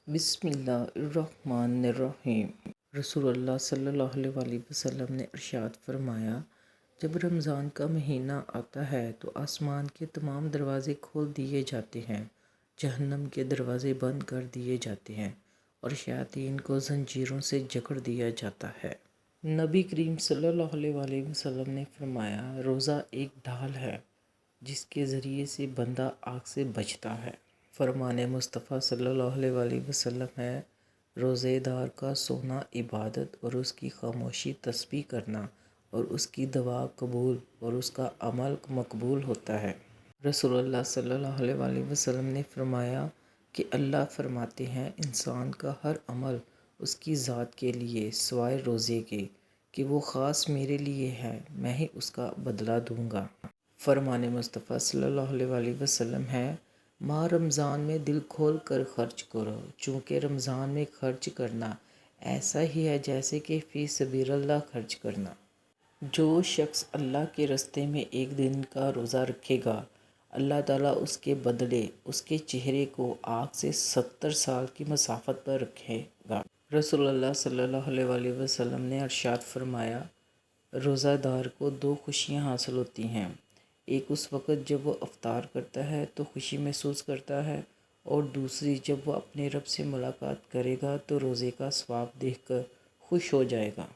بسم اللہ الرحمن الرحیم۔ رسول اللہ صلی اللہ علیہ وسلم نے ارشاد فرمایا، جب رمضان کا مہینہ آتا ہے تو آسمان کے تمام دروازے کھول دیے جاتے ہیں، جہنم کے دروازے بند کر دیے جاتے ہیں اور شیاطین کو زنجیروں سے جکڑ دیا جاتا ہے۔ نبی کریم صلی اللہ علیہ وسلم نے فرمایا، روزہ ایک ڈھال ہے جس کے ذریعے سے بندہ آگ سے بچتا ہے۔ فرمان مصطفیٰ صلی اللہ علیہ وسلم ہے، روزے دار کا سونا عبادت اور اس کی خاموشی تسبیح کرنا اور اس کی دعا قبول اور اس کا عمل مقبول ہوتا ہے۔ رسول اللہ صلی اللہ علیہ وسلم نے فرمایا کہ اللہ فرماتے ہیں، انسان کا ہر عمل اس کی ذات کے لیے سوائے روزے کے کہ وہ خاص میرے لیے ہے، میں ہی اس کا بدلہ دوں گا۔ فرمان مصطفیٰ صلی اللہ علیہ وسلم ہے، ماہ رمضان میں دل کھول کر خرچ کرو، چونکہ رمضان میں خرچ کرنا ایسا ہی ہے جیسے کہ فی سبیل اللہ خرچ کرنا۔ جو شخص اللہ کے راستے میں ایک دن کا روزہ رکھے گا، اللہ تعالیٰ اس کے بدلے اس کے چہرے کو آگ سے 70 سال کی مسافت پر رکھے گا۔ رسول اللہ صلی اللہ علیہ وسلم نے ارشاد فرمایا، روزہ دار کو 2 خوشیاں حاصل ہوتی ہیں، ایک اس وقت جب وہ افطار کرتا ہے تو خوشی محسوس کرتا ہے، اور دوسری جب وہ اپنے رب سے ملاقات کرے گا تو روزے کا ثواب دیکھ کر خوش ہو جائے گا۔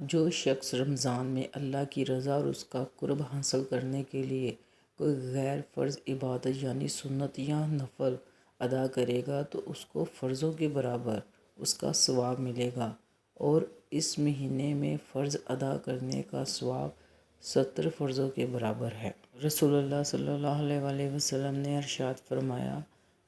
جو شخص رمضان میں اللہ کی رضا اور اس کا قرب حاصل کرنے کے لیے کوئی غیر فرض عبادت یعنی سنت یا نفل ادا کرے گا تو اس کو فرضوں کے برابر اس کا ثواب ملے گا، اور اس مہینے میں فرض ادا کرنے کا ثواب 70 فرضوں کے برابر ہے۔ رسول اللہ صلی اللہ علیہ وسلم نے ارشاد فرمایا،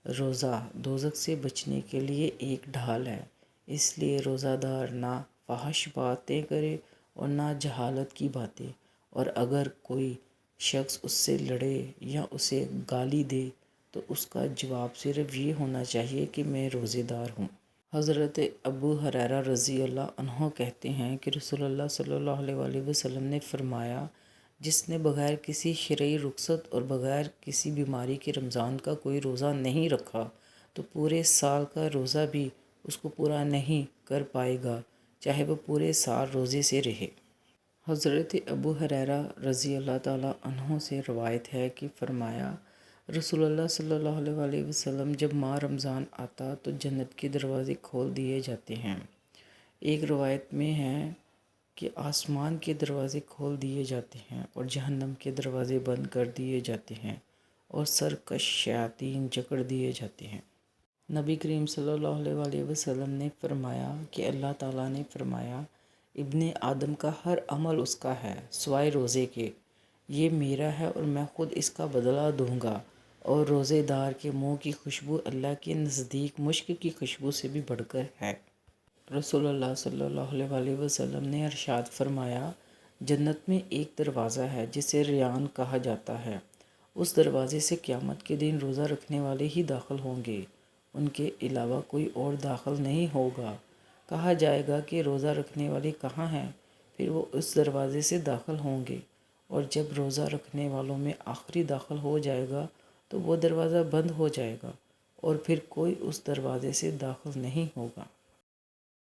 روزہ دوزخ سے بچنے کے لیے ایک ڈھال ہے، اس لیے روزہ دار نہ فحش باتیں کرے اور نہ جہالت کی باتیں، اور اگر کوئی شخص اس سے لڑے یا اسے گالی دے تو اس کا جواب صرف یہ ہونا چاہیے کہ میں روزے دار ہوں۔ حضرت ابو ہریرہ رضی اللہ عنہ کہتے ہیں کہ رسول اللہ صلی اللہ علیہ وسلم نے فرمایا، جس نے بغیر کسی شرعی رخصت اور بغیر کسی بیماری کے رمضان کا کوئی روزہ نہیں رکھا تو پورے سال کا روزہ بھی اس کو پورا نہیں کر پائے گا، چاہے وہ پورے سال روزے سے رہے۔ حضرت ابو ہریرہ رضی اللہ تعالیٰ عنہ سے روایت ہے کہ فرمایا، رسول اللہ صلی اللہ علیہ وسلم جب ماہ رمضان آتا تو جنت کے دروازے کھول دیے جاتے ہیں۔ ایک روایت میں ہے کہ آسمان کے دروازے کھول دیے جاتے ہیں اور جہنم کے دروازے بند کر دیے جاتے ہیں اور سرکش شیاطین جکڑ دیے جاتے ہیں۔ نبی کریم صلی اللہ علیہ وسلم نے فرمایا کہ اللہ تعالیٰ نے فرمایا، ابن آدم کا ہر عمل اس کا ہے سوائے روزے کے، یہ میرا ہے اور میں خود اس کا بدلہ دوں گا، اور روزے دار کے منہ کی خوشبو اللہ کے نزدیک مشک کی خوشبو سے بھی بڑھ کر ہے۔ رسول اللہ صلی اللہ علیہ وسلم نے ارشاد فرمایا، جنت میں ایک دروازہ ہے جسے ریان کہا جاتا ہے، اس دروازے سے قیامت کے دن روزہ رکھنے والے ہی داخل ہوں گے، ان کے علاوہ کوئی اور داخل نہیں ہوگا۔ کہا جائے گا کہ روزہ رکھنے والے کہاں ہیں؟ پھر وہ اس دروازے سے داخل ہوں گے، اور جب روزہ رکھنے والوں میں آخری داخل ہو جائے گا تو وہ دروازہ بند ہو جائے گا اور پھر کوئی اس دروازے سے داخل نہیں ہوگا۔